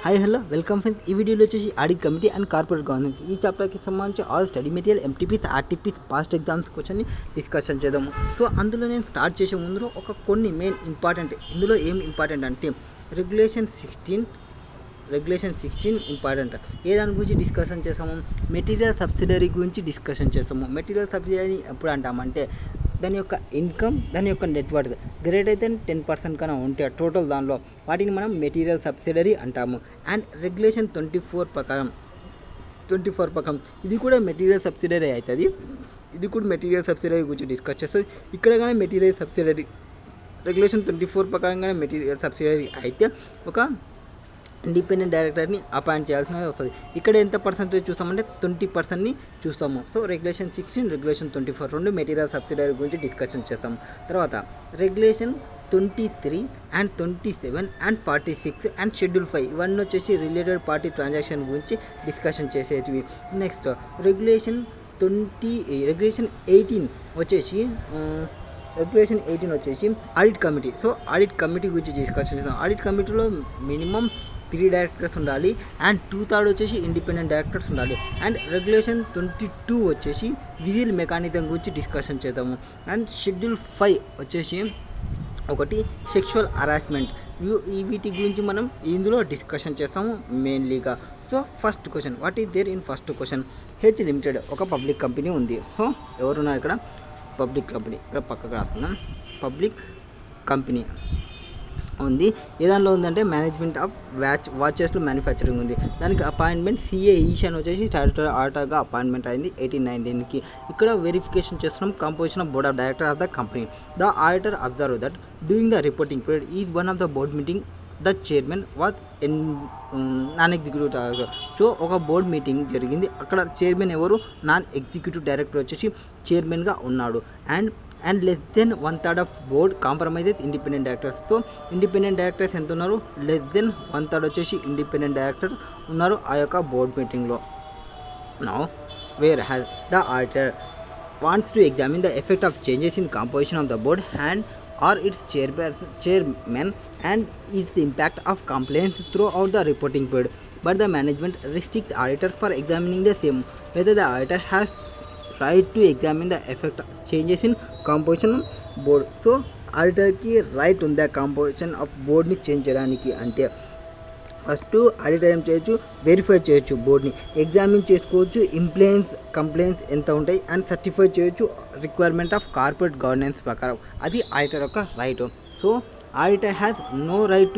Hi hello welcome friends. ఈ వీడియోలో వచ్చేసి audit committee and corporate governance ఈ చాప్టర్కి సంబంధించి all study material MTPs RTPs past exams క్వశ్చన్ని డిస్కషన్ చేద్దాము. సో అందులో నేను స్టార్ట్ చేసే ముందు కొన్ని మెయిన్ ఇంపార్టెంట్, ఇందులో ఏం ఇంపార్టెంట్ అంటే రెగ్యులేషన్ 16 ఇంపార్టెంట్. ఏ దాని గురించి డిస్కషన్ చేస్తాము? మెటీరియల్ సబ్సిడరీ గురించి డిస్కషన్ చేస్తాము. మెటీరియల్ సబ్సిడరీ ఎప్పుడు అంటామంటే దాని యొక్క ఇన్కమ్, దాని యొక్క నెట్వర్త్ గ్రేటర్ దెన్ 10% కన్నా ఉంటే టోటల్ దానిలో వాటిని మనం మెటీరియల్ సబ్సిడరీ అంటాము. అండ్ రెగ్యులేషన్ 24 ప్రకారం ఇది కూడా మెటీరియల్ సబ్సిడరీ అవుతుంది. ఇది కూడా మెటీరియల్ సబ్సిడరీ గురించి డిస్కస్ చేస్తుంది. ఇక్కడ కానీ మెటీరియల్ సబ్సిడరీ రెగ్యులేషన్ 24 ప్రకారంగానే మెటీరియల్ సబ్సిడరీ అయితే ఒక ఇండిపెండెంట్ డైరెక్టర్ని అపాయింట్ చేయాల్సినది వస్తుంది. ఇక్కడ ఎంత పర్సెంటేజ్ చూస్తామంటే 20%ని చూస్తాము. సో రెగ్యులేషన్ 16, రెగ్యులేషన్ 24 రెండు మెటీరియల్ సబ్సిడరీ గురించి డిస్కషన్ చేస్తాము. తర్వాత regulation 23 and 27 and 46 and schedule 5 ఇవన్నీ వచ్చేసి రిలేటెడ్ పార్టీ ట్రాన్సాక్షన్ గురించి డిస్కషన్ చేసేటివి. నెక్స్ట్ రెగ్యులేషన్ 18 వచ్చేసి audit committee. So audit committee గురించి డిస్కషన్ చేస్తాం. ఆడిట్ కమిటీలో మినిమం 3 డైరెక్టర్స్ ఉండాలి అండ్ 2/3 వచ్చేసి ఇండిపెండెంట్ డైరెక్టర్స్ ఉండాలి. అండ్ రెగ్యులేషన్ 22 వచ్చేసి విజిల్ మెకానిజం గురించి డిస్కషన్ చేద్దాము. అండ్ షెడ్యూల్ 5 వచ్చేసి ఒకటి సెక్షువల్ హరాస్మెంట్. వీటి గురించి మనం ఇందులో డిస్కషన్ చేస్తాము మెయిన్లీగా. So first question, what is there in first question? H limited ఒక పబ్లిక్ కంపెనీ ఉంది. సో ఎవరున్నారు ఇక్కడ? Public company. ఇక్కడ పక్కకు రాసుకున్నాం. పబ్లిక్ కంపెనీ ఉంది. ఏ దానిలో ఉందంటే మేనేజ్మెంట్ ఆఫ్ వాచెస్లో మ్యానుఫ్యాక్చరింగ్ ఉంది. దానికి అపాయింట్మెంట్ సిఏ ఈశాన్ వచ్చేసి స్టాట్యూటరీ ఆడిటర్గా అపాయింట్మెంట్ అయింది 1819కి. ఇక్కడ వెరిఫికేషన్ చేస్తున్నాం composition of board of director of the company. The auditor observe that during the reporting period is one of the board meeting the chairman was non executive director. So ఒక board meeting జరిగింది. అక్కడ chairman ఎవరు? Non executive director వచ్చేసి చైర్మన్గా ఉన్నాడు. And less than 1/3 of board compromises independent directors. So independent directors ఎంత ఉన్నారు? Less than 1/3 వచ్చేసి ఇండిపెండెంట్ డైరెక్టర్స్ ఉన్నారు ఆ యొక్క బోర్డ్ మీటింగ్లో. Now where has the auditor wants to examine the effect of changes in composition of the board and or its chairman and its impact of complaints throughout the reporting period, but the management restricts auditor for examining the same. Whether the auditor has right to examine the effect of changes in composition of board. So auditor ki right ఉంది composition of board ని change చేయడానికి. అంటే first auditor ఏం చేయొచ్చు? Verify చేయొచ్చు, బోర్డ్ని examine చేసుకోవచ్చు, complaints ఎంత ఉంటాయి అండ్ సర్టిఫై చేయొచ్చు రిక్వైర్మెంట్ ఆఫ్ కార్పొరేట్ గవర్నెన్స్ ప్రకారం. అది ఆడిటర్ యొక్క right. So auditor has no right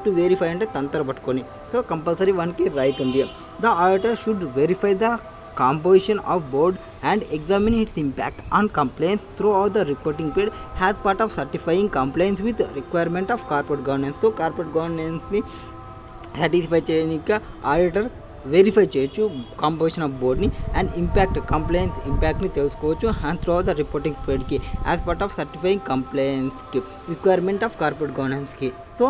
to verify అంటే తంతర పట్టుకొని. సో కంపల్సరీ వన్కి రైట్ ఉంది. The auditor should verify the composition of board and examine its impact on complaints throughout the reporting period as part of certifying compliance with requirement of corporate governance. So corporate governance ni satisfy cheyanika auditor verify చేయొచ్చు composition of బోర్డ్ని and ఇంపాక్ట్ని తెలుసుకోవచ్చు and through the reporting పీరియడ్కి as part of certifying కంప్లైంట్స్కి requirement of corporate గవర్నెన్స్కి. So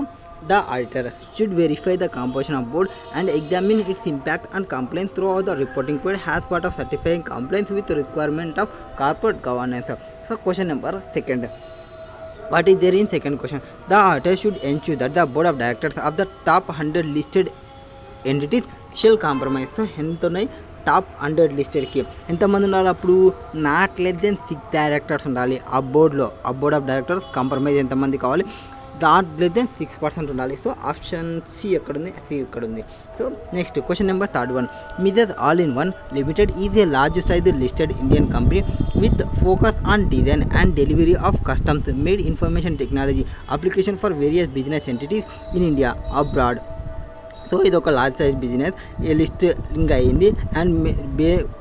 the auditor should verify the composition of board and examine its impact on complaints throughout the reporting period as part of certifying compliance with the requirement of corporate governance. So question number 2. What is there in second question? The auditor should ensure that the board of directors of the top 100 listed entities shall compromise. So ఎంత ఉన్నాయి? Top 100 లిస్టెడ్కి ఎంతమంది ఉండాలి? అప్పుడు not less than 6 directors ఉండాలి ఆ board of directors. Compromise ఎంతమంది కావాలి? Not less than 6% ఉండాలి. సో ఆప్షన్ సి ఎక్కడుంది? సి ఇక్కడుంది. So next question number 3. Mrs all in one limited is a large size listed Indian company with focus on design and delivery of customs made information technology application for various business entities in India abroad. So ఇది ఒక large size business listing అయ్యింది and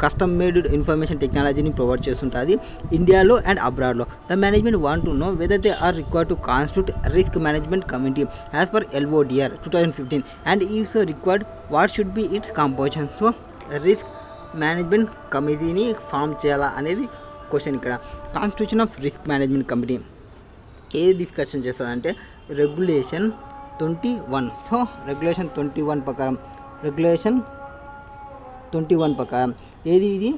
custom made information టెక్నాలజీని provide చేస్తుంటుంది ఇండియాలో and అబ్రాడ్లో. The management want to know whether they are required to constitute risk management committee as per LODR 2015 and if so required what should be its composition. So risk management కమిటీని form చేయాలా అనేది question. ఇక్కడ constitution of risk management committee ఏది discussion చేస్తుందంటే regulation 21. So regulation 21 ప్రకారం ఏది ఇది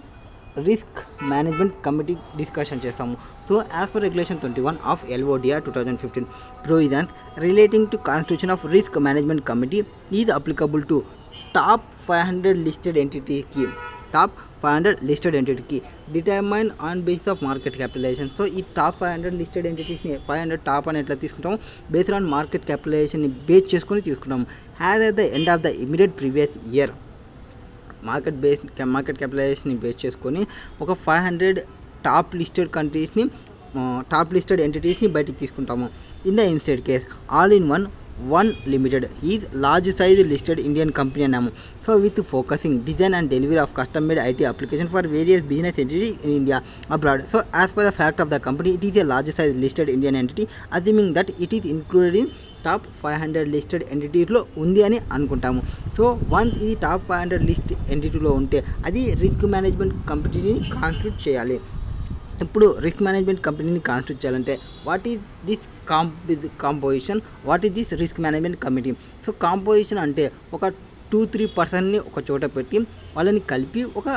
risk management committee discussion చేస్తాము. So so as per regulation 21 of LODR 2015 provisions relating to constitution of risk management committee is applicable to top 500 listed entity కి top 500 listed ఎంటిటీకి determine on basis of market capitalization. So ఈ top 500 listed ఎంటిటీస్ని 500 top అని ఎట్లా తీసుకుంటాము, based on market క్యాపిటలైజేషన్ని base చేసుకొని తీసుకుంటాము. Has at the end of the immediate previous year market క్యాపిటలైజేషన్ని బేస్ చేసుకొని ఒక 500 టాప్ లిస్టెడ్ కంట్రీస్ని టాప్ లిస్టెడ్ ఎంటిటీస్ని బయటికి తీసుకుంటాము. In the instead case all in one limited is large size listed Indian company అన్నాము. So with focusing design and delivery of custom made IT application for various business entity in India abroad. So as per the fact of the company it is a large size listed Indian entity assuming that it is included in top 500 listed ఎంటిటీలో ఉంది అని అనుకుంటాము. So once ఈ top 500 list ఎంటిటీలో ఉంటే అది risk management కంపెనీని constitute చేయాలి. ఇప్పుడు రిస్క్ మేనేజ్మెంట్ కంపెనీని కాన్స్టిట్యూట్ చేయాలంటే what is this composition, what is this risk management committee. So composition అంటే ఒక 2-3 పర్సన్ని ఒక చోట పెట్టి వాళ్ళని కలిపి ఒక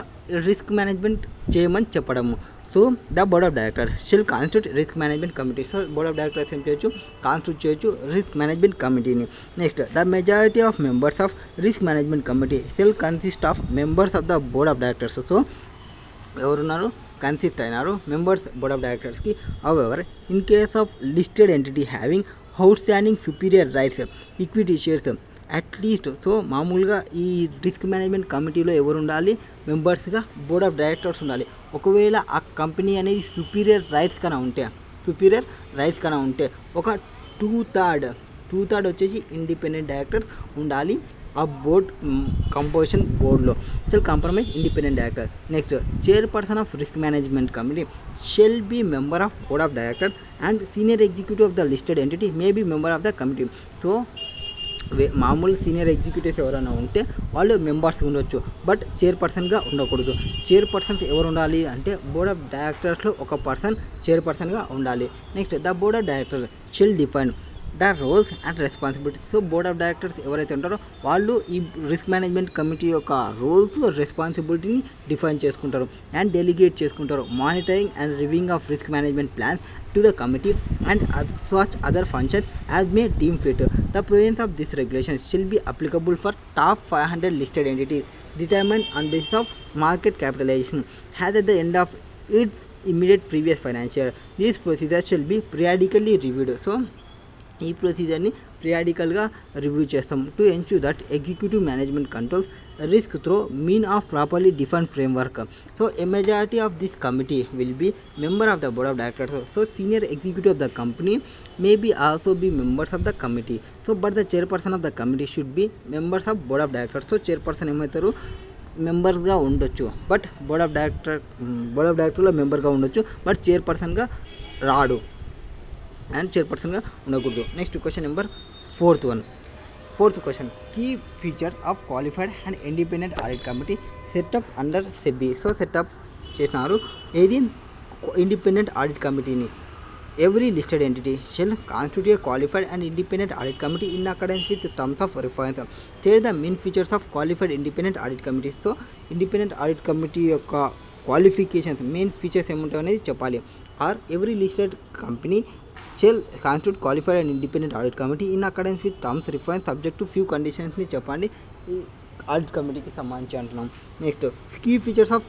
రిస్క్ మేనేజ్మెంట్ చేయమని చెప్పడము. So the board of directors shall constitute risk management committee. So board of directors ఏం చేయొచ్చు, కాన్స్టిట్యూట్ చేయొచ్చు రిస్క్ మేనేజ్మెంట్ కమిటీని. Next the majority of members of risk management committee shall consist of members of the board of directors. So ఎవరున్నారు, consist అయినారు members board of డైరెక్టర్స్కి. However in case of listed entity having outstanding superior rights equity shares at least. So మామూలుగా ఈ risk management కమిటీలో ఎవరు ఉండాలి, మెంబర్స్గా board of directors ఉండాలి. ఒకవేళ ఆ కంపెనీ అనేది సుపీరియర్ రైట్స్ కన్నా ఉంటే ఒక 2/3 వచ్చేసి ఇండిపెండెంట్ డైరెక్టర్స్ ఉండాలి ఆ బోర్డ్ కంపోజిషన్ బోర్డులో. Shall compromise independent director. Next chairperson of risk management committee shall be member of board of director and senior executive of the listed entity may be member of the committee. So మామూలు senior executives ఎవరైనా ఉంటే వాళ్ళు members ఉండొచ్చు, but చైర్పర్సన్గా ఉండకూడదు. Chairpersons ఎవరు ఉండాలి అంటే బోర్డ్ ఆఫ్ డైరెక్టర్స్లో ఒక పర్సన్ చైర్పర్సన్గా ఉండాలి. Next the board of directors shall define the roles and responsibilities. So board of directors ఎవరైతే ఉంటారో వాళ్ళు ఈ రిస్క్ మేనేజ్మెంట్ కమిటీ యొక్క రోల్స్ రెస్పాన్సిబిలిటీని డిఫైన్ చేసుకుంటారు అండ్ డెలిగేట్ చేసుకుంటారు. Monitoring and reviewing of risk management plans to the committee and such other functions as may deem fit. The provisions of this regulation shall be applicable for top 500 listed entities determined on basis of market capitalization as at the end of its immediate previous financial year. These procedures shall be periodically reviewed. So ఈ ప్రొసీజర్ని పీరియాడికల్గా review చేస్తాం to ensure that executive management controls risk through mean of properly defined framework. So a majority of this committee will be member of the board of directors. So senior executive of the company may be also be members of the committee. So but the chairperson of the committee should be members of board of directors. So chairperson ఏమవుతారు, మెంబర్స్గా ఉండొచ్చు, but board of డైరెక్టర్లో మెంబర్గా ఉండొచ్చు, but చైర్పర్సన్గా రాడు and చైర్పర్సన్గా ఉండకూడదు. Next question number fourth question key features of qualified and independent audit committee setup under SEBI. So setup చేసినారు ఏది, ఇండిపెండెంట్ ఆడిట్ కమిటీని. Every listed entity shall constitute a qualified and independent audit committee in accordance with terms of reference. Share the main features of qualified independent audit committees. So independent audit committee యొక్క qualifications main features ఏముంటాయి అనేది చెప్పాలి. Or every listed company shall constitute qualified and independent audit committee in accordance with terms reference subject to few conditions ని చెప్పండి ఈ audit కమిటీకి సంబంధించి అంటున్నాం. Next key features of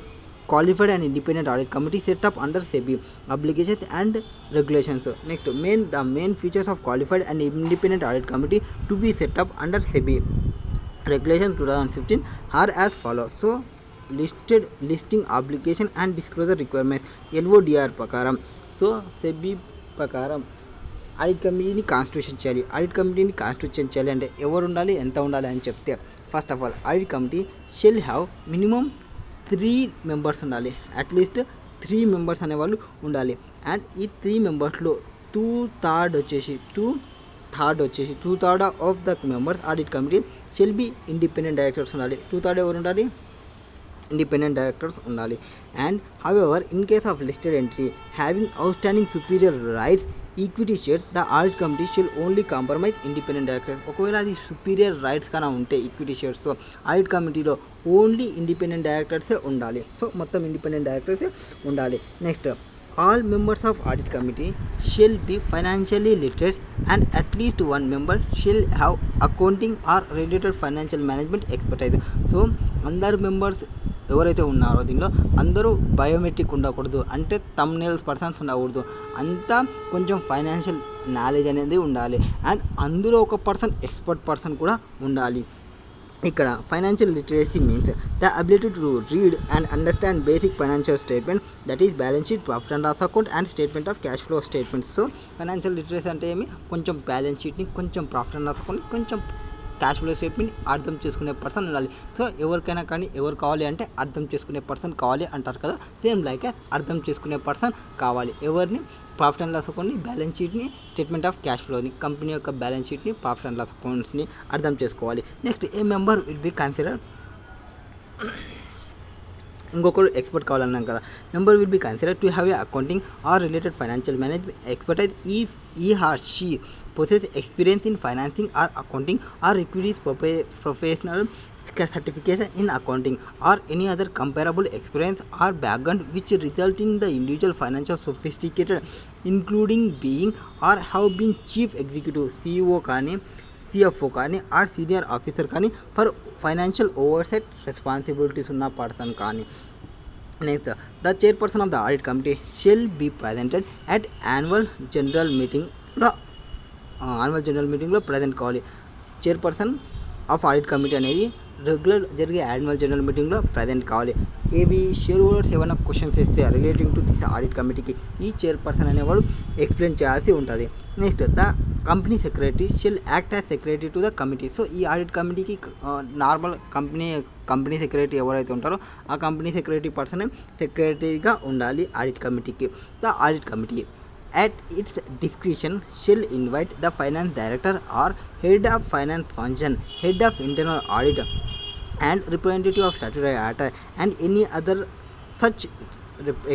qualified and independent audit committee setup under SEBI obligations and regulations. Next the main features of qualified and independent audit committee to be set up under SEBI regulation 2015 are as follows. So listing obligation and disclosure requirements LODR ప్రకారం. So SEBI ప్రకారం audit కమిటీని constitution చేయాలి అంటే ఎవరు ఉండాలి, ఎంత ఉండాలి అని చెప్తే, first of all audit committee shall have minimum 3 members ఉండాలి, అట్లీస్ట్ 3 మెంబర్స్ అనేవాళ్ళు ఉండాలి. అండ్ ఈ 3 మెంబర్స్లో 2/3 of the members audit committee shall be independent directors ఉండాలి. 2/3 ఎవరు ఉండాలి, ఇండిపెండెంట్ డైరెక్టర్స్ ఉండాలి. And however in case of listed entity having outstanding superior rights equity shares the audit committee shall only compromise independent directors. ఒకవేళ అది superior rights కన్నా ఉంటే equity షేర్స్తో audit కమిటీలో ఓన్లీ ఇండిపెండెంట్ డైరెక్టర్సే ఉండాలి. సో మొత్తం ఇండిపెండెంట్ డైరెక్టర్సే ఉండాలి. Next All members of audit committee shall be financially literate and at least one member shall have accounting or related financial management expertise. So అందరు మెంబర్స్ ఎవరైతే ఉన్నారో దీనిలో అందరూ బయోమెట్రిక్ ఉండకూడదు, అంటే థంబ్నెయిల్స్ పర్సన్స్ ఉండకూడదు, అంతా కొంచెం ఫైనాన్షియల్ నాలెడ్జ్ అనేది ఉండాలి. అండ్ అందులో ఒక ఎక్స్పర్ట్ పర్సన్ కూడా ఉండాలి. ఇక్కడ financial literacy means the ability to read and understand basic financial statement, that is balance sheet, profit and loss account and statement of cash flow statements. So financial literacy అంటే ఏమి, కొంచెం balance షీట్ని, కొంచెం profit and loss account, కొంచెం cash flow statement అర్థం చేసుకునే person ఉండాలి. So ఎవరికైనా కానీ ఎవరు కావాలి అంటే అర్థం చేసుకునే పర్సన్ కావాలి అంటారు కదా, సేమ్ లైక్ అర్థం చేసుకునే పర్సన్ కావాలి. ఎవరిని, ప్రాఫిట్ అండ్ లాస్ అకౌంట్ని, బ్యాలెన్స్ షీట్ని, స్టేట్మెంట్ ఆఫ్ క్యాష్ ఫ్లోని, కంపెనీ యొక్క బ్యాలెన్స్ షీట్ని, ప్రాఫిట్ అండ్ లాస్ అకౌంట్స్ని అర్థం చేసుకోవాలి. Next a member will be consider, ఇంకొకరు ఎక్స్పర్ట్ కావాలన్నాం కదా, member will be consider to have a accounting or related financial management expertise if he or she possess experience in financing or accounting or requires professional certification in accounting or any other comparable experience or background which result in the individual financial sophisticated, including being or have been chief executive, CEO కానీ, CFO కానీ or senior officer కానీ for financial oversight responsibilities ఉన్న person కానీ. Next the chairperson of the audit committee shall be presented at annual general మీటింగ్లో present కావాలి. Chairperson of audit committee అనేది regular జరిగే annual general మీటింగ్లో ప్రజెంట్ కావాలి. ఏవి షేర్ హోల్డర్స్ ఏమైనా క్వశ్చన్స్ ఇస్తే రిలేటింగ్ టు దిస్ ఆడిట్ కమిటీకి ఈ చైర్పర్సన్ అనేవాడు ఎక్స్ప్లెయిన్ చేయాల్సి ఉంటుంది. Next the company secretary shall act as secretary to the committee. So ఈ ఆడిట్ కమిటీకి నార్మల్ కంపెనీ సెక్రటరీ ఎవరైతే ఉంటారో ఆ కంపెనీ సెక్రటరీ పర్సనే సెక్రటరీగా ఉండాలి ఆడిట్ కమిటీకి. The audit committee at its discretion shall invite the finance director or head of finance function, head of internal audit and representative of statutory auditor and any other such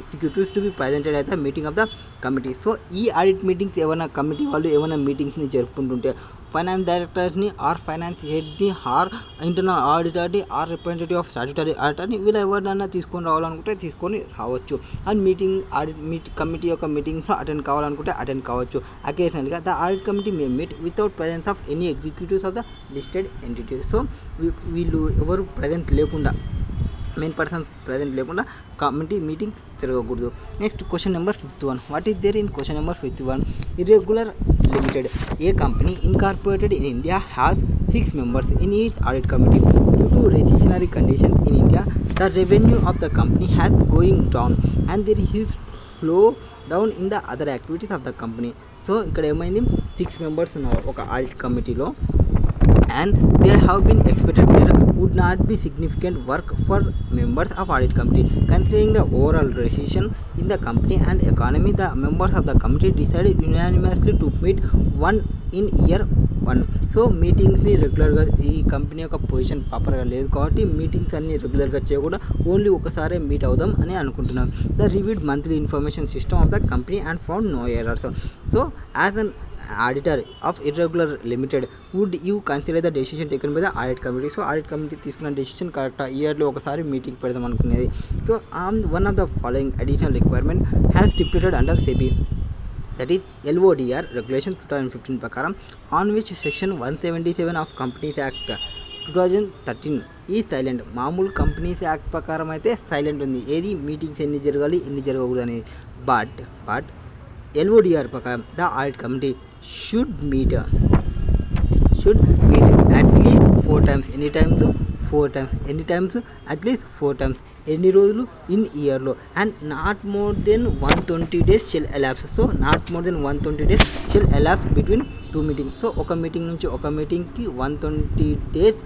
executives to be presented at the meeting of the committee. So ఈ audit meetings ఏమైనా committee వాళ్ళు ఏమైనా మీటింగ్స్ని జరుపుకుంటుంటే finance డైరెక్టర్ని or finance హెడ్ని or internal ఆడిటర్ని or representative of statutory ఆడిటర్ని వీళ్ళు ఎవరినైనా తీసుకొని రావాలనుకుంటే తీసుకొని రావచ్చు. అండ్ కమిటీ యొక్క మీటింగ్స్లో అటెండ్ కావాలనుకుంటే అటెండ్ కావచ్చు. అకేషనల్గా the audit committee may meet without presence of any executives of the listed entities. So వీళ్ళు ఎవరు ప్రజెంట్ లేకుండా, మెయిన్ పర్సన్స్ ప్రజెంట్ లేకుండా కమిటీ మీటింగ్ జరగకూడదు. Next question number 51. What is there in question number 51? Irregular limited a company incorporated in India has 6 members in its audit committee. Due to recessionary conditions in India, the revenue of the company has going down and there is slow down in the other activities of the company. So ఇక్కడ ఏమైంది, 6 members ఉన్నారు ఒక audit కమిటీలో and they have been expected there would not be significant work for members of audit committee. Considering the overall recession in the company and economy, the members of the committee decided unanimously to meet one in year 1. So మీటింగ్స్ని రెగ్యులర్గా, ఈ company యొక్క position ప్రాపర్గా లేదు కాబట్టి meetings అన్ని రెగ్యులర్గా చేయకుండా only ఒకసారి మీట్ అవుదాం అని అనుకుంటున్నాం. The reviewed monthly information system of the company and found no errors. So as an auditor of irregular limited would you consider the decision taken by the audit committee. So audit committee తీసుకున్న decision కరెక్టా, ఇయర్లో ఒకసారి meeting పెడదాం అనుకునేది. So one of the following additional requirement has stipulated under SEBI, that is LODR regulation 2015 ప్రకారం, on which section 177 of companies act 2013 ఈ silent. మామూలు companies act ప్రకారం అయితే సైలెంట్ ఉంది, ఏది మీటింగ్స్ ఎన్ని జరగాలి ఎన్ని జరగకూడదు అనేది. బట్ LODR ప్రకారం the audit committee should meet at least 4 times, any times 4 times, any times at least 4 times, ఎన్ని రోజులు ఇన్ ఇయర్లో, and not more than 120 days shall elapse. So not more than 120 days shall elapse between 2 meetings. So ఒక meeting నుంచి ఒక మీటింగ్కి 120 days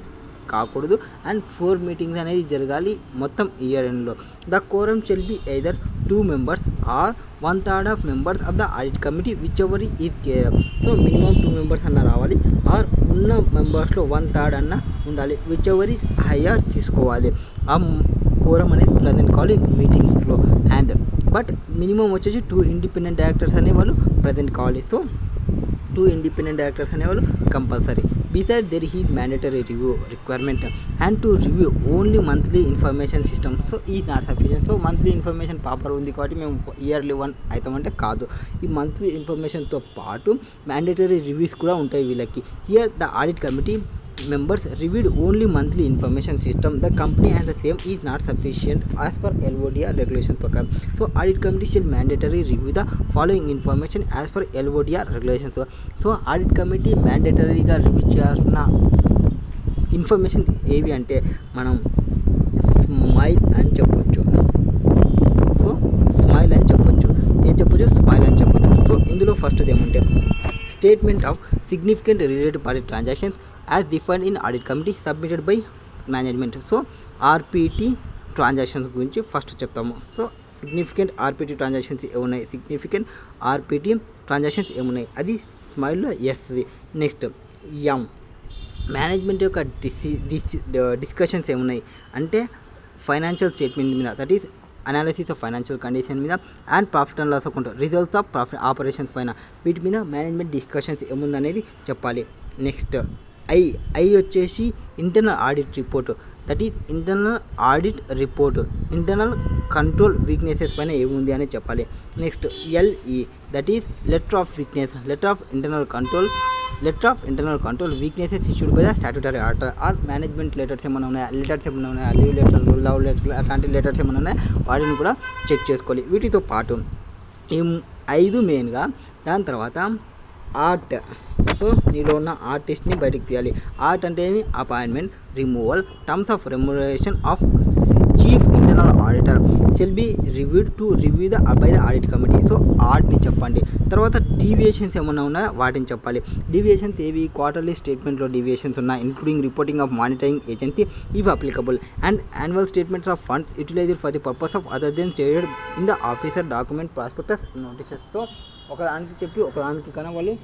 కాకూడదు and 4 meetings అనేది జరగాలి మొత్తం ఇయర్ ఎండ్లో. The quorum shall be either 2 members or 1/3 of members of the audit committee whichever is there. So minimum 2 members అన్న రావాలి ఆర్ ఉన్న మెంబర్స్లో 1/3 అన్న ఉండాలి, whichever is higher తీసుకోవాలి. ఆ కోరం అనేది ప్రజెంట్ కావాలి మీటింగ్స్లో. అండ్ బట్ మినిమం వచ్చేసి 2 independent directors అనేవాళ్ళు ప్రజెంట్ కావాలి. సో 2 independent directors అనేవాళ్ళు compulsory. Besides, there is mandatory review requirement and to review only monthly information system. So is not sufficient. So monthly information paper ఉంది కాబట్టి మేము yearly one అవుతామంటే కాదు. ఈ monthly ఇన్ఫర్మేషన్తో పాటు mandatory reviews కూడా ఉంటాయి వీళ్ళకి. Here the audit committee members reviewed only monthly information system. The company and the same is not sufficient as per LODR regulations ప్రకారం. So audit committee shall mandatory review the following information as per LODR regulations. So audit committee mandatoryగా review చేయాల్సిన information ఏవి అంటే మనం smile అని చెప్పొచ్చు. So smile అని చెప్పొచ్చు. ఏం చెప్పొచ్చు? స్మైల్ అని చెప్పొచ్చు. సో ఇందులో ఫస్ట్ ఏమంటే statement of significant related party transactions as defined in audit committee submitted by management. So RPT transactions గురించి ఫస్ట్ చెప్తాము. సో సిగ్నిఫికెంట్ ఆర్పిటి ట్రాన్సాక్షన్స్ ఏమున్నాయి, సిగ్నిఫికెంట్ ఆర్పిటి ట్రాన్సాక్షన్స్ ఏమున్నాయి, అది స్మైల్లో ఎస్ది. నెక్స్ట్ ఎం మేనేజ్మెంట్ యొక్క డిస్కషన్స్ ఏమున్నాయి అంటే ఫైనాన్షియల్ స్టేట్మెంట్ మీద, that is analysis of financial condition మీద and profit and loss account results of profit operations పైన, వీటి మీద మేనేజ్మెంట్ డిస్కషన్స్ ఏముందనేది చెప్పాలి. నెక్స్ట్ ఐ వచ్చేసి internal audit report, that is internal audit report internal control weaknesses పైన ఏముంది అని చెప్పాలి. Next LE that is letter of weakness, letter of internal control weaknesses issued by the statutory order or management letters ఏమైనా ఉన్నాయా, leave లెటర్లు, love లెటర్లు అట్లాంటి letters ఏమైనా ఉన్నాయా వాటిని కూడా చెక్ చేసుకోవాలి. వీటితో పాటు ఈ 5 మెయిన్గా. దాని తర్వాత ఆర్ట్. సో నీలో ఉన్న ఆర్టిస్ట్ని బయటికి తీయాలి. ఆర్ట్ అంటే ఏమి? Appointment, removal, terms of remuneration of chief internal auditor shall be reviewed to review by the audit committee. So ఆర్ట్ని చెప్పండి. తర్వాత డీవియేషన్స్ ఏమైనా ఉన్నాయో వాటిని చెప్పాలి. డీవియేషన్స్ ఏవి? క్వార్టర్లీ స్టేట్మెంట్లో డీవియేషన్స్ ఉన్నాయి, including reporting of monitoring agency if applicable and annual statements of funds utilized for the purpose of other than stated in the officer document prospectus నోటీసెస్తో ఒకదానికి చెప్పి ఒకదానికి కన్నా వాళ్ళు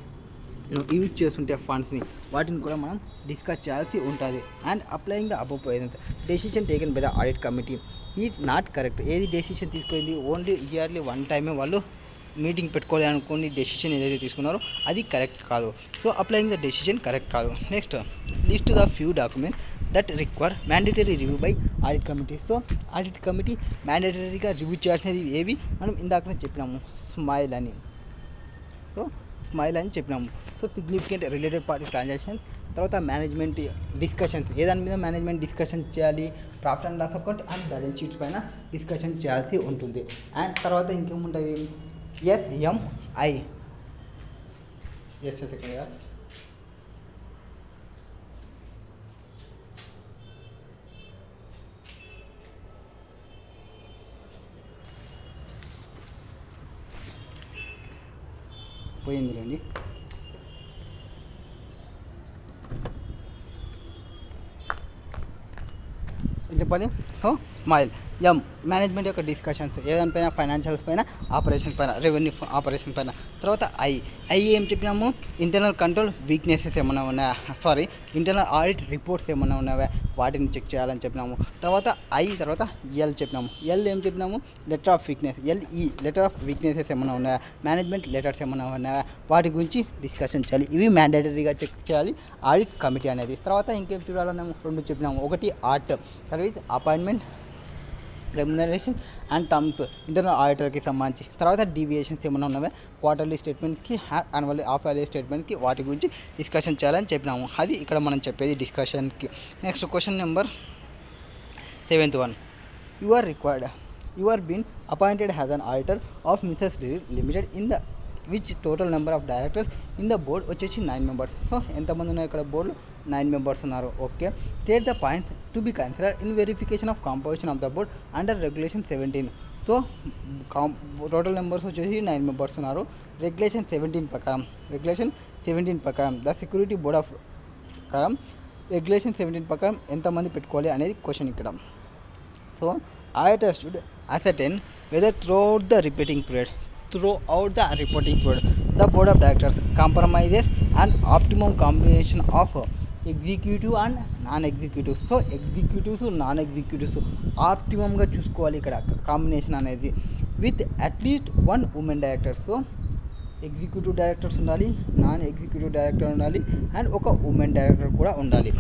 యూజ్ చేస్తుంటే ఫండ్స్ని వాటిని కూడా మనం డిస్కస్ చేయాల్సి ఉంటుంది. And applying the above provisions decision taken by the audit committee is not correct. ఏది డెసిషన్ తీసుకుంది? ఓన్లీ ఇయర్లీ వన్ టైమే వాళ్ళు మీటింగ్ పెట్టుకోవాలి అనుకోండి, డెసిషన్ ఏదైతే తీసుకున్నారో అది కరెక్ట్ కాదు. So applying the decision correct కాదు. Next list the few documents that require mandatory review by audit committee. So audit committee మ్యాండేటరీగా రివ్యూ చేయాల్సినది ఏవి? మనం ఇందాకనే చెప్పినాము, స్మైల్ అని. సో స్మైల్ అని చెప్పినాము. So significant related party transactions, తర్వాత మేనేజ్మెంట్ డిస్కషన్స్, ఏదాని మీద మేనేజ్మెంట్ డిస్కషన్ చేయాలి, profit and loss account and balance sheets పైన డిస్కషన్ చేయాల్సి ఉంటుంది. అండ్ తర్వాత ఇంకేముంటుంది? ఎస్ఎంఐ సెకండ్ గారు పోయిందిలేండి. చెప్పాలి. సో స్మైల్ ఎం మేనేజ్మెంట్ యొక్క డిస్కషన్స్ ఏదానిపైన? ఫైనాన్షియల్స్ పైన, ఆపరేషన్ పైన, రెవెన్యూ ఆపరేషన్ పైన. తర్వాత ఐ ఏం చెప్పినాము? ఇంటర్నల్ కంట్రోల్ వీక్నెసెస్ ఏమైనా ఉన్నాయా, ఇంటర్నల్ ఆడిట్ రిపోర్ట్స్ ఏమైనా ఉన్నాయా వాటిని చెక్ చేయాలని చెప్పినాము. తర్వాత తర్వాత ఎల్ చెప్పినాము. ఎల్ ఏం చెప్పినాము? లెటర్ ఆఫ్ వీక్నెస్, ఎల్ఈ లెటర్ ఆఫ్ వీక్నెసెస్ ఏమైనా ఉన్నాయా, మేనేజ్మెంట్ లెటర్స్ ఏమైనా ఉన్నాయా వాటి గురించి డిస్కషన్ చేయాలి. ఇవి మ్యాండేటరీగా చెక్ చేయాలి ఆడిట్ కమిటీ అనేది. తర్వాత ఇంకేం చూడాలని 2 చెప్పినాము. ఒకటి ఆర్ట్, తర్వాత appointment, remuneration and terms internal ఆడిటర్కి సంబంధించి. తర్వాత డీవియేషన్స్ ఏమైనా ఉన్నాయా క్వార్టర్లీ స్టేట్మెంట్స్కి, యాన్యువల్ హాఫ్ ఇయర్లీ స్టేట్మెంట్కి, వాటి గురించి డిస్కషన్ చేయాలని చెప్పినాము. అది ఇక్కడ మనం చెప్పేది డిస్కషన్కి. Next question number 7th one. You are being appointed as an auditor of Mrs. Limited in the which total number of directors in the board వచ్చేసి 9 members. సో ఎంతమంది ఉన్నారు ఇక్కడ బోర్డులో? 9 members ఉన్నారు. Okay. State the points to be considered in verification of composition of the board under regulation 17. So total numbers వచ్చేసి 9 members ఉన్నారు. Regulation 17 ప్రకారం the security board of ప్రకారం రెగ్యులేషన్ 17 ప్రకారం ఎంతమంది పెట్టుకోవాలి అనేది క్వశ్చన్ ఇక్కడ. So auditor should ascertain whether throughout the reporting period the board of directors compromises an optimum combination of executive and non executives. So executives, non executives ఆప్టిమమ్గా చూసుకోవాలి ఇక్కడ combination అనేది, with at least 1 women director. So executive directors ఉండాలి, non executive director ఉండాలి, and ఒక women director కూడా ఉండాలి.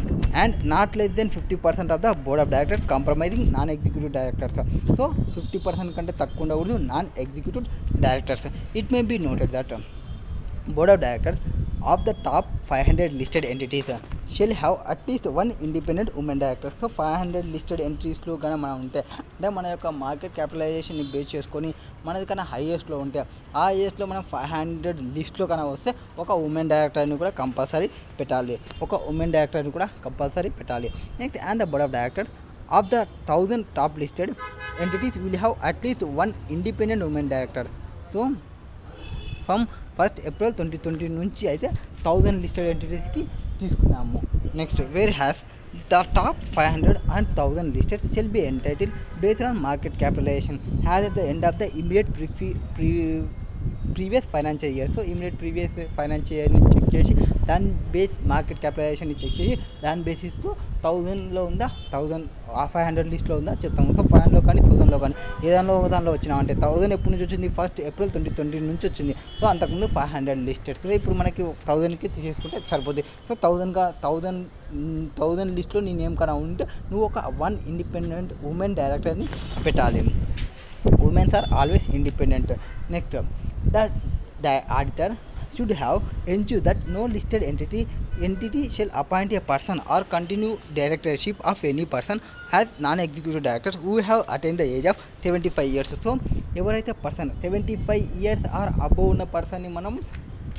And not less than 50% of the board of directors compromising non executive directors. So 50% కంటే తక్కువ ఉండకూడదు non executive directors. It may be noted that board of directors of the top 500 listed entities shall have at least one independent women director. So 500 listed ఎంట్రీస్లో కానీ మనం ఉంటే, అంటే మన యొక్క మార్కెట్ క్యాపిటలైజేషన్ని బేస్ చేసుకొని మనది కన్నా హైయెస్ట్లో ఉంటే, ఆ హైయెస్ట్లో మనం 500 లిస్ట్లో కన్నా వస్తే ఒక ఉమెన్ డైరెక్టర్ని కూడా కంపల్సరీ పెట్టాలి. Next, and the board of directors of the 1000 top listed entities will have at least one independent women director. So from 1st April 2020 నుంచి అయితే 1000 లిస్టెడ్ ఎంటిటీస్కి తీసుకున్నాము. Next, where has the top 500 and 1000 listed shall be entitle based on market capitalization has at the end of the immediate previous financial year. So immediate previous financial ఇయర్ని check చేసి దాని base market క్యాపిటలైజేషన్ని check చేసి దాని బేసిస్తో 1000లో ఉందా, 500 లిస్ట్లో ఉందా చెప్తాము. So 500లో కానీ 1000లో కానీ ఏదానిలో వచ్చినామంటే 1000 ఎప్పటి నుంచి వచ్చింది, 1st April 2020 నుంచి వచ్చింది. సో అంతకుముందు 500 లిస్టెడ్. సో ఇప్పుడు మనకి 1000కి తీసేసుకుంటే సరిపోద్ది. సో 1000 లిస్ట్లో నీ నేమ్ కన్నా ఉంటే నువ్వు ఒక 1 ఇండిపెండెంట్ ఉమెన్ డైరెక్టర్ని పెట్టాలి. Womens are always independent. Next, the auditor should have ensured that no listed entity shall appoint a person or continue directorship of any person as non-executive director who have attained the age of 75 years. So ఎవరైతే person 75 years are above ఉన్న పర్సన్ని మనం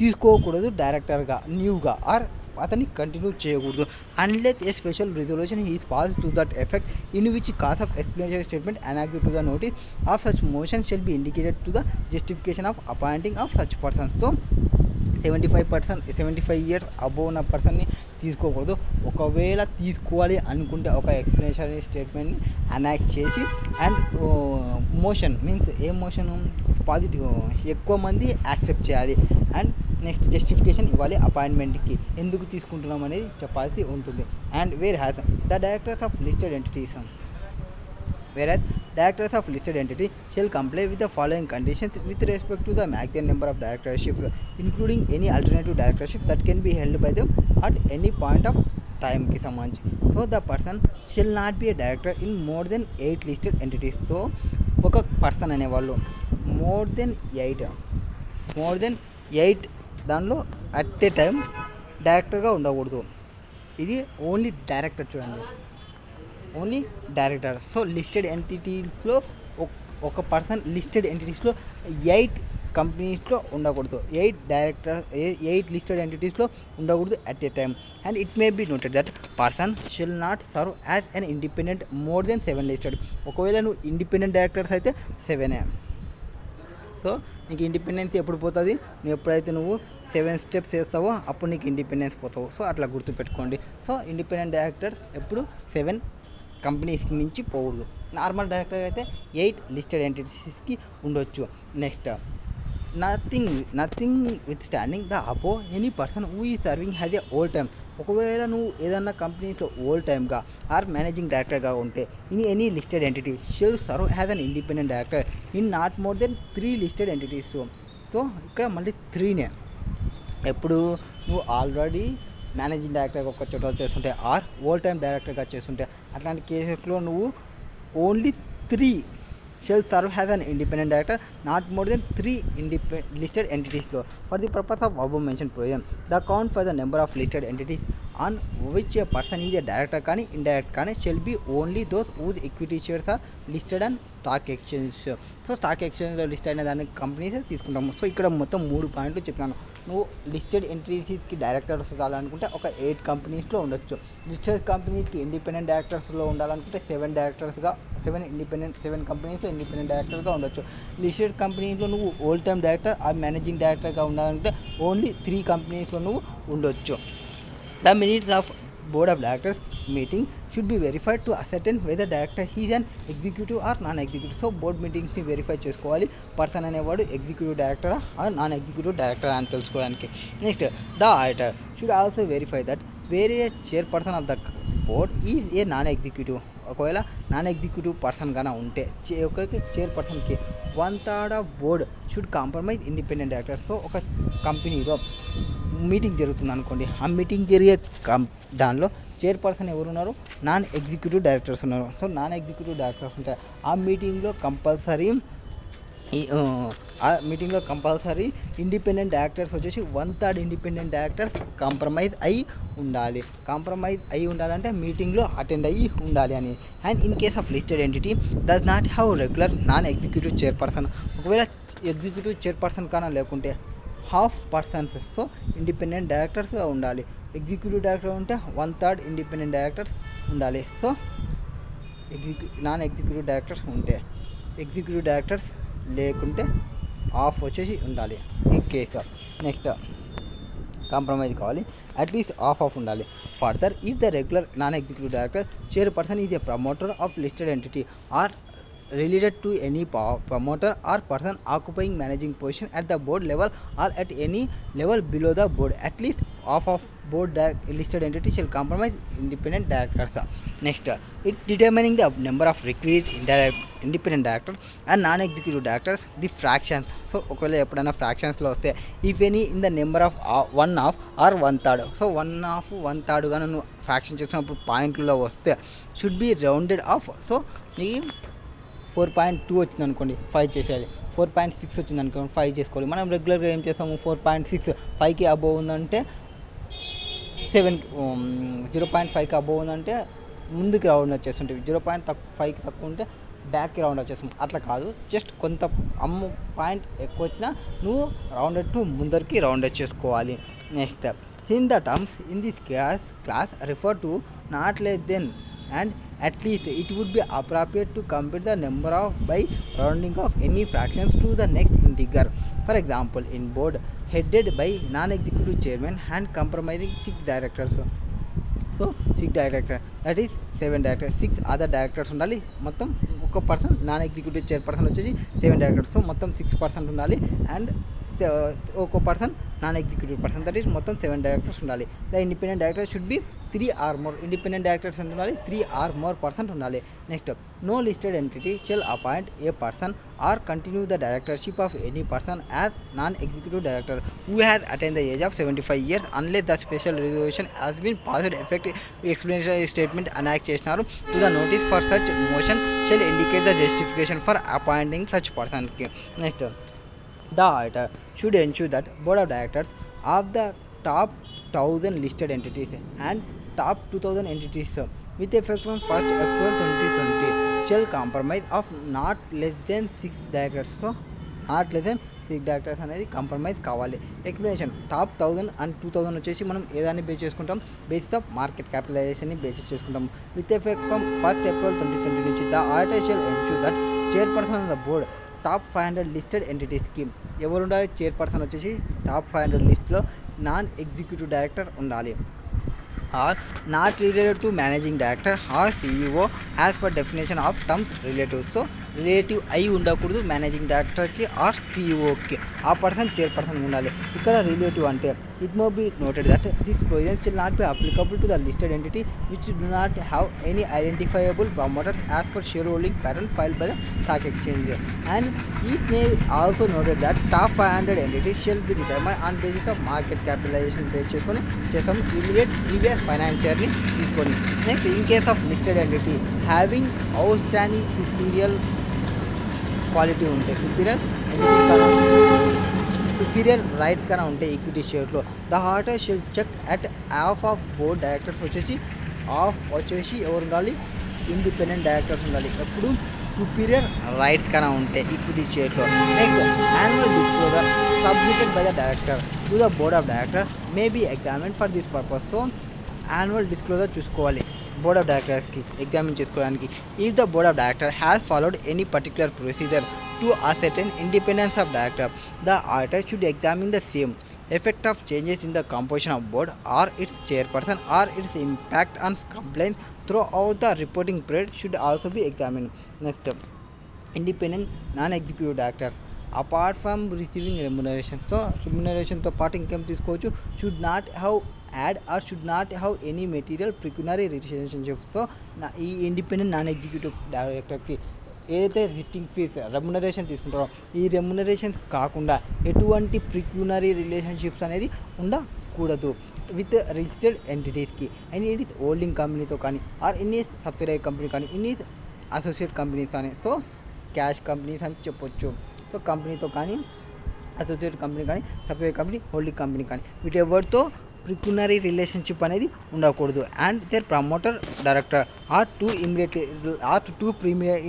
తీసుకోకూడదు డైరెక్టర్గా న్యూగా, are అతన్ని continue చేయకూడదు unless A special resolution is pass to that effect in which cos of explanation statement annexed to the notice of such motion shall be indicated to the justification of appointing of such person. So 75 years above ఉన్న పర్సన్ని తీసుకోకూడదు. ఒకవేళ తీసుకోవాలి అనుకుంటే ఒక explanation స్టేట్మెంట్ని annexe చేసి, and motion means A motion positive ఎక్కువ మంది యాక్సెప్ట్ చేయాలి. అండ్ నెక్స్ట్, జస్టిఫికేషన్ ఇవ్వాలి అపాయింట్మెంట్కి, ఎందుకు తీసుకుంటున్నాం అనేది చెప్పాల్సి ఉంటుంది. And wear has the directors of listed entities whereas directors of listed entity shall comply with the following conditions with respect to the maximum number of directorships, including any alternative directorship that can be held by them at any point of time ki sambanధించి. So the person shall not be a director in more than 8 listed entities. So ఒక person అనేవాళ్ళు more than 8 దానిలో at a time డైరెక్టర్గా ఉండకూడదు. ఇది only director, చూడండి, only director. So listed ఎంటిటీస్లో ఒక person listed ఎంటిటీస్లో 8 కంపెనీస్లో ఉండకూడదు, 8 లిస్టెడ్ ఎంటిటీస్లో ఉండకూడదు at a time. And it may be noted that person shall not serve as an independent more than 7 listed. ఒకవేళ నువ్వు ఇండిపెండెంట్ డైరెక్టర్స్ అయితే 7. సో నీకు ఇండిపెండెన్స్ ఎప్పుడు పోతుంది, నువ్వు ఎప్పుడైతే నువ్వు 7 స్టెప్స్ చేస్తావో అప్పుడు నీకు ఇండిపెండెన్స్ పోతావు. సో అట్లా గుర్తుపెట్టుకోండి. సో ఇండిపెండెంట్ డైరెక్టర్ ఎప్పుడు 7 కంపెనీస్కి మించి పోకూడదు. నార్మల్ డైరెక్టర్ అయితే 8 లిస్టెడ్ ఎంటిటీస్కి ఉండొచ్చు. Next, nothing with standing the above any person who is serving has a old time. ఒకవేళ నువ్వు ఏదన్నా కంపెనీలో ఓల్డ్ టైమ్గా ఆర్ మేనేజింగ్ డైరెక్టర్గా ఉంటే in any listed entity shall serve has an independent director in not more than 3 listed entities. So ఇక్కడ మళ్ళీ 3నే. ఎప్పుడు నువ్వు ఆల్రెడీ మేనేజింగ్ డైరెక్టర్గా ఒక చోట చేస్తుంటే ఆర్ ఓల్డ్ టైమ్ డైరెక్టర్గా చేస్తుంటే అట్లాంటి కేసెస్లో నువ్వు only 3 shall serve as an independent director not more than 3 listed entities law. For the purpose of above mentioned provision, the count for the number of listed entities on which a person is a director కానీ indirect కానీ shall be only those whose equity shares are listed on stock exchange. So stock ఎక్స్చేంజ్లో list అయిన దాని companies తీసుకుంటాము. So ఇక్కడ మొత్తం 3 పాయింట్లు చెప్పినాను. నువ్వు లిస్టెడ్ ఎంట్రీస్కి డైరెక్టర్స్ కావాలనుకుంటే ఒక 8 కంపెనీస్లో ఉండొచ్చు. లిస్టెడ్ కంపెనీస్కి ఇండిపెండెంట్ డైరెక్టర్స్లో ఉండాలనుకుంటే 7 కంపెనీస్లో ఇండిపెండెంట్ డైరెక్టర్గా ఉండొచ్చు. లిస్టెడ్ కంపెనీస్లో నువ్వు ఓల్డ్ టైమ్ డైరెక్టర్ ఆ మేనేజింగ్ డైరెక్టర్గా ఉండాలంటే ఓన్లీ 3 కంపెనీస్లో నువ్వు ఉండొచ్చు. The minutes of board of directors meeting should be verified to ascertain whether director he is an executive or non-executive. So board మీటింగ్స్ని వెరిఫై చేసుకోవాలి పర్సన్ అనేవాడు ఎగ్జిక్యూటివ్ డైరెక్టరా ఆర్ నాన్ ఎగ్జిక్యూటివ్ డైరెక్టరా అని తెలుసుకోవడానికి. Next, the auditor should also verify that various chairperson of the board is a non executive. ఒకవేళ నాన్ ఎగ్జిక్యూటివ్ పర్సన్ కన్నా ఉంటే ఒకరికి చైర్పర్సన్కి 1/3 of board should compromise independent directors. So ఒక కంపెనీలో మీటింగ్ జరుగుతుంది అనుకోండి, ఆ మీటింగ్ జరిగే దానిలో చైర్పర్సన్ ఎవరున్నారు, నాన్ ఎగ్జిక్యూటివ్ డైరెక్టర్స్ ఉన్నారు. సో నాన్ ఎగ్జిక్యూటివ్ డైరెక్టర్స్ ఉంటాయి. ఆ మీటింగ్లో కంపల్సరీ ఇండిపెండెంట్ డైరెక్టర్స్ వచ్చేసి 1/3 ఇండిపెండెంట్ డైరెక్టర్స్ కాంప్రమైజ్ అయి ఉండాలంటే మీటింగ్లో అటెండ్ అయ్యి ఉండాలి అని. And in case of listed entity does not have regular non executive chairperson, ఒకవేళ ఎగ్జిక్యూటివ్ చైర్పర్సన్ కన్నా లేకుంటే హాఫ్ పర్సన్స్, సో ఇండిపెండెంట్ డైరెక్టర్స్గా ఉండాలి. ఎగ్జిక్యూటివ్ డైరెక్టర్ ఉంటే 1/3 ఇండిపెండెంట్ డైరెక్టర్స్ ఉండాలి. సో నాన్ ఎగ్జిక్యూటివ్ డైరెక్టర్స్ ఉంటే, ఎగ్జిక్యూటివ్ డైరెక్టర్స్ లేకుంటే హాఫ్ వచ్చేసి ఉండాలి. ఈ కేసు నెక్స్ట్ కాంప్రమైజ్ కావాలి, అట్లీస్ట్ హాఫ్ ఉండాలి. Further if the regular non executive director chairperson is a promoter of listed entity or related to any promoter or person occupying managing position at the board level or at any level below the board, at least half of board listed entity shall compromise independent directors. Next, it determining the number of requisite independent directors and non-executive directors, the fractions. So ఒకవేళ ఎప్పుడైనా ఫ్రాక్షన్స్లో వస్తే if any in the number of 1/2 or 1/3, so 1/2 1/3గా నువ్వు fraction చేసినప్పుడు పాయింట్లలో వస్తే should be rounded off. So నీకు 4.2 వచ్చింది అనుకోండి, 5 చేసేయాలి. 4.6 వచ్చింది అనుకోండి, 5 చేసుకోవాలి. మనం రెగ్యులర్గా ఏం చేస్తాము, 4.6 5కి అబోవ్ ఉందంటే 7, 0.5కి అబోవ్ ఉందంటే ముందుకి రౌండ్ వచ్చేస్తుంటుంది, 0.5కి తక్కువ ఉంటే బ్యాక్కి రౌండ్ వచ్చేస్తాం. అట్లా కాదు, జస్ట్ కొంత పాయింట్ ఎక్కువ వచ్చినా నువ్వు రౌండెడ్ టు ముందరికి రౌండెడ్ చేసుకోవాలి. Next, sin the terms in this class refer to not less then and at least it would be appropriate to compute the number of by rounding of any fractions to the next integer. For example, in board headed by non-executive chairman and comprising 6 directors, so 6 directors, that is 7 directors, 6 other directors ఉండాలి. మొత్తం ఒక person non executive chairperson వచ్చేసి 7 directors, so మొత్తం 6% ఉండాలి. And ఒక person non executive person, that is మొత్తం 7 directors ఉండాలి. The independent director should be 3 or more. Independent directors ఎంత ఉండాలి, 3 or more % ఉండాలి. Next, no listed entity shall appoint a person or continue the directorship of any person as non executive director who has attain the age of 75 years unless the special reservation has been passed effect. Explanatory statement annex చేసినారు to the notice for such motion shall indicate the justification for appointing such పర్సన్కి. Next, the auditor should ensure that board of directors of the top 1000 listed entities and top 2000 entities with effect from 1st April 2020 shall comprise of not less than 6 directors. So not less than 6 directors అనేది compromise కావాలి. Explanation, top 1000 and 2000 వచ్చేసి మనం ఏదాన్ని base చేసుకుంటాం, basis of market క్యాపిటలైజేషన్ని basis చేసుకుంటాం. With effect from 1st April 2020 నుంచి the auditor shall ensure that chairperson of the board top 500 listed ఎంటిటీస్కి ఎవరు ఉండాలి, చైర్పర్సన్ వచ్చేసి టాప్ 500 లిస్ట్లో నాన్ ఎగ్జిక్యూటివ్ డైరెక్టర్ ఉండాలి. Or not related to managing director or CEO as per definition of terms relative. So relative అయి ఉండకూడదు managing డైరెక్టర్కి are CEOకి, ఆ పర్సన్ చైర్పర్సన్ ఉండాలి. ఇక్కడ రిలేటివ్ అంటే it may be noted that this provision shall not be applicable to the listed entity which do not have any identifiable promoter as per shareholding pattern filed by the stock exchange. And it may also noted that top 500 entities shall be determine on basis of market capitalization base చేసుకొని చేస్తాము, immediate previous ఫైనాన్షియర్ని తీసుకొని. Next, in case of listed entity having outstanding superior quality ఉంటే, superior rights కన్నా ఉంటే equity షేర్లో, the auditor shall check at half of board directors వచ్చేసి ఎవరు ఉండాలి, ఇండిపెండెంట్ డైరెక్టర్స్ ఉండాలి. ఎప్పుడు సుపీరియర్ రైట్స్ కన్నా ఉంటే ఈక్విటీ షేర్లో. Next, annual disclosure submitted by the director to the board of director may be examine for this purpose. So annual disclosure చూసుకోవాలి board of డైరెక్టర్స్కి ఎగ్జామిన్ చేసుకోవడానికి. If the board of director has followed any particular procedure to ascertain independence of director, the auditor should examine the same. Effect of changes in the composition of board or its chairperson or its impact on compliance throughout the reporting period should also be examined. Next, independent non-executive directors apart from receiving remuneration, so remuneration తో పాటు ఇంకేం తీసుకోవచ్చు, should not have add or should not have any material pecuniary relationship. So ఈ independent non executive డైరెక్టర్కి ఏదైతే sitting fees remuneration తీసుకుంటారో ఈ remunerations కాకుండా ఎటువంటి ప్రిక్యూనరీ రిలేషన్షిప్స్ అనేది ఉండకూడదు విత్ రిజిస్టర్డ్ ఎంటిటీస్కి అండ్ ఇట్ ఈస్ హోల్డింగ్ కంపెనీతో కానీ or in is subsidiary company కానీ ఇన్ ఈస్ అసోసియేట్ కంపెనీస్ కానీ సో క్యాష్ కంపెనీస్ అని చెప్పొచ్చు. సో కంపెనీతో కానీ అసోసియేట్ కంపెనీ కానీ సబ్సిడరీ కంపెనీ హోల్డింగ్ కంపెనీ కానీ వీటి ఎవరితో ప్రిక్యూనరీ రిలేషన్షిప్ అనేది ఉండకూడదు. And their promoter director or two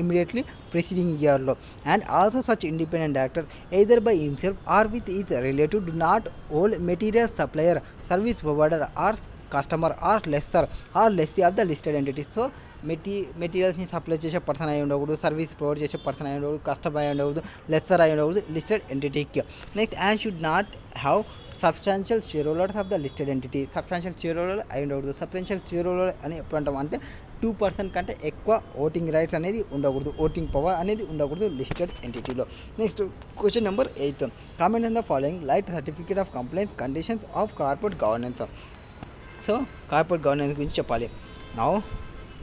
immediately preceding ఇయర్లో and also such independent director either by himself or with is relative do not hold material supplier service provider or customer or lessee of the listed entities. So మెటీరియల్స్ని supply చేసే person అయి ఉండకూడదు, service provide చేసే person అయి ఉండకూడదు, customer అయి ఉండకూడదు, lessor అయి ఉండకూడదు లిస్టెడ్ ఎంటిటీకి. Next and should not have substantial share holders of the listed entity. Substantial share holder అయి ఉండకూడదు. సబ్స్టాన్షియల్ షేర్ హోల్డర్ అని ఎప్పుడు అంటాం అంటే 2% కంటే ఎక్కువ ఓటింగ్ రైట్స్ అనేది ఉండకూడదు, ఓటింగ్ పవర్ అనేది ఉండకూడదు లిస్టెడ్ ఎంటిటీలో. Next question number 8, comment on the following light certificate of complaints conditions of corporate governance. So corporate governance గురించి చెప్పాలి. Now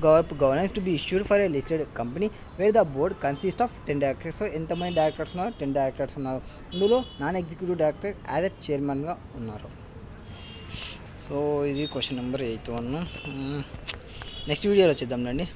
governance to be issued for a listed company where the board consists of 10 directors. So ఎంతమంది directors ఉన్నారు? 10 directors ఉన్నారు. ఇందులో non executive director as a చైర్మన్గా ఉన్నారు. So ఇది question number 8. Next వీడియోలో వచ్చేద్దాంలేండి.